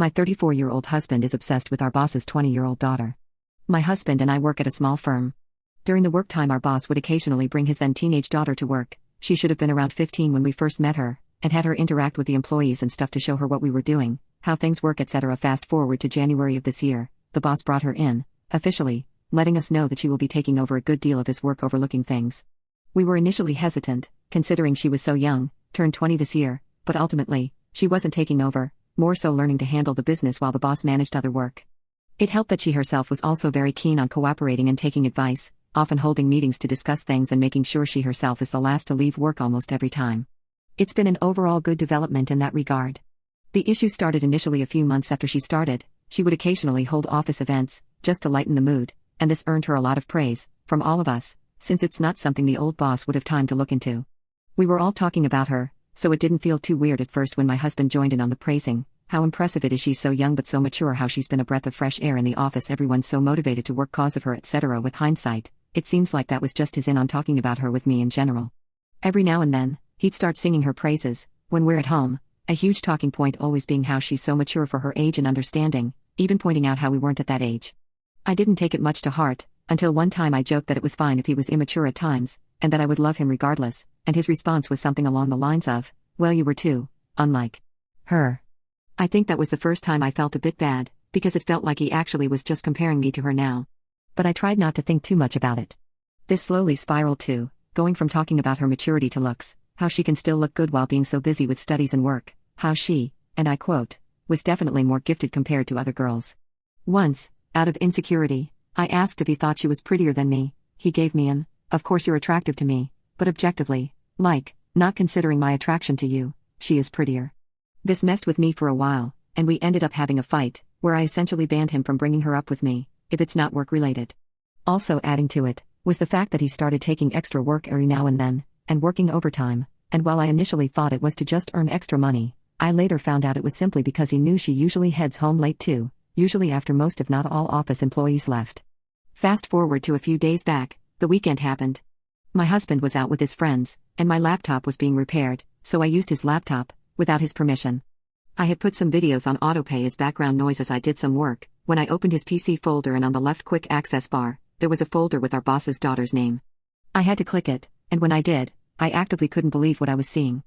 My 34-year-old husband is obsessed with our boss's 20-year-old daughter. My husband and I work at a small firm. During the work time, our boss would occasionally bring his then teenage daughter to work. She should have been around 15 when we first met her, and had her interact with the employees and stuff to show her what we were doing, how things work, etc. Fast forward to January of this year, the boss brought her in, officially, letting us know that she will be taking over a good deal of his work, overlooking things. We were initially hesitant, considering she was so young, turned 20 this year, but ultimately, she wasn't taking over, more so learning to handle the business while the boss managed other work. It helped that she herself was also very keen on cooperating and taking advice, often holding meetings to discuss things and making sure she herself is the last to leave work almost every time. It's been an overall good development in that regard. The issue started initially a few months after she started. She would occasionally hold office events, just to lighten the mood, and this earned her a lot of praise, from all of us, since it's not something the old boss would have time to look into. We were all talking about her, so it didn't feel too weird at first when my husband joined in on the praising. How impressive it is, she's so young but so mature, how she's been a breath of fresh air in the office, everyone's so motivated to work cause of her, etc. With hindsight, it seems like that was just his in on talking about her with me in general. Every now and then, he'd start singing her praises, when we're at home, a huge talking point always being how she's so mature for her age and understanding, even pointing out how we weren't at that age. I didn't take it much to heart, until one time I joked that it was fine if he was immature at times, and that I would love him regardless, and his response was something along the lines of, "Well, you were too, unlike her." I think that was the first time I felt a bit bad, because it felt like he actually was just comparing me to her now. But I tried not to think too much about it. This slowly spiraled too, going from talking about her maturity to looks, how she can still look good while being so busy with studies and work, how she, and I quote, was definitely more gifted compared to other girls. Once, out of insecurity, I asked if he thought she was prettier than me. He gave me an, "Of course you're attractive to me, but objectively, like, not considering my attraction to you, she is prettier." This messed with me for a while, and we ended up having a fight, where I essentially banned him from bringing her up with me, if it's not work-related. Also adding to it, was the fact that he started taking extra work every now and then, and working overtime, and while I initially thought it was to just earn extra money, I later found out it was simply because he knew she usually heads home late too, usually after most if not all office employees left. Fast forward to a few days back, the weekend happened. My husband was out with his friends, and my laptop was being repaired, so I used his laptop, without his permission. I had put some videos on autopay as background noise as I did some work. When I opened his PC folder and on the left quick access bar, there was a folder with our boss's daughter's name. I had to click it, and when I did, I actively couldn't believe what I was seeing.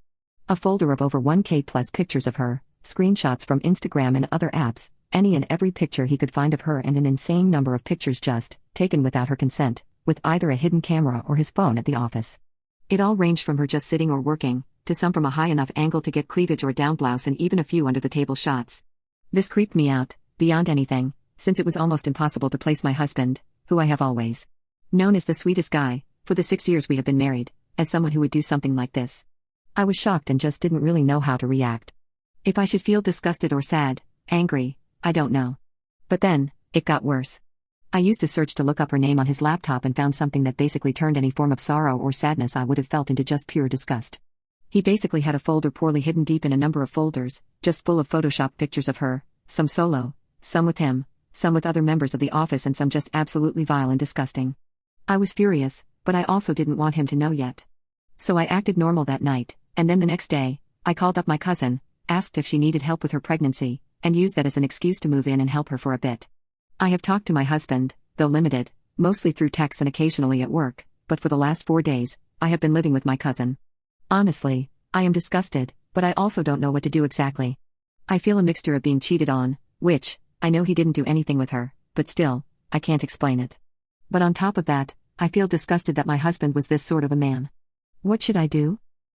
A folder of over 1K plus pictures of her, screenshots from Instagram and other apps, any and every picture he could find of her, and an insane number of pictures just taken without her consent, with either a hidden camera or his phone at the office. It all ranged from her just sitting or working, to some from a high enough angle to get cleavage or down blouse, and even a few under the table shots. This creeped me out, beyond anything, since it was almost impossible to place my husband, who I have always known as the sweetest guy, for the 6 years we have been married, as someone who would do something like this. I was shocked and just didn't really know how to react. If I should feel disgusted or sad, angry, I don't know. But then, it got worse. I used a search to look up her name on his laptop and found something that basically turned any form of sorrow or sadness I would have felt into just pure disgust. He basically had a folder poorly hidden deep in a number of folders, just full of Photoshop pictures of her, some solo, some with him, some with other members of the office, and some just absolutely vile and disgusting. I was furious, but I also didn't want him to know yet. So I acted normal that night, and then the next day, I called up my cousin, asked if she needed help with her pregnancy, and used that as an excuse to move in and help her for a bit. I have talked to my husband, though limited, mostly through text and occasionally at work, but for the last 4 days, I have been living with my cousin. Honestly, I am disgusted, but I also don't know what to do exactly. I feel a mixture of being cheated on, which, I know he didn't do anything with her, but still, I can't explain it. But on top of that, I feel disgusted that my husband was this sort of a man. What should I do?